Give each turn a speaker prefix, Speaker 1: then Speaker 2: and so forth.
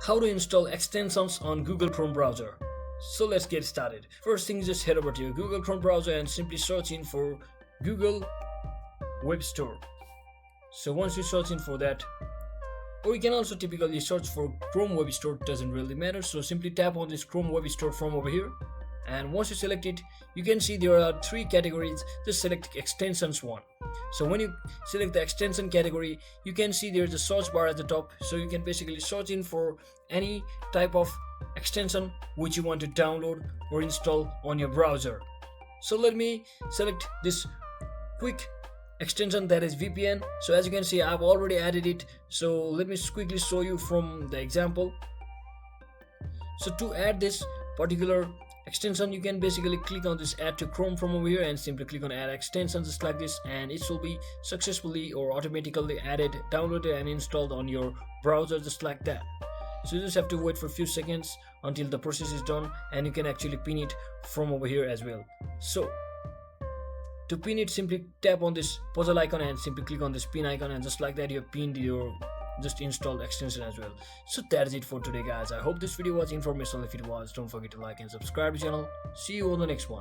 Speaker 1: How to install extensions on Google Chrome browser. So let's get started. First thing is just head over to your Google Chrome browser and simply search in for Google Web Store. So once you search in for that, or you can also typically search for Chrome Web Store, doesn't really matter. So simply tap on this Chrome Web Store from over here. And once you select it, you can see there are three categories. Just select extensions one. So when you select the extension category, you can see there's a search bar at the top. So you can basically search in for any type of extension which you want to download or install on your browser. So let me select this quick extension, that is VPN. So as you can see, I've already added it. So let me quickly show you from the example. So to add this particular extension, you can basically click on this add to Chrome from over here and simply click on add extension just like this, and it will be successfully or automatically added, downloaded and installed on your browser just like that. So you just have to wait for a few seconds until the process is done, and you can actually pin it from over here as well. So to pin it, simply tap on this puzzle icon and simply click on this pin icon, and just like that you have pinned your just installed extension as well. So that is it for today, guys. I hope this video was informational. If it was, don't forget to like and subscribe to the channel. See you on the next one.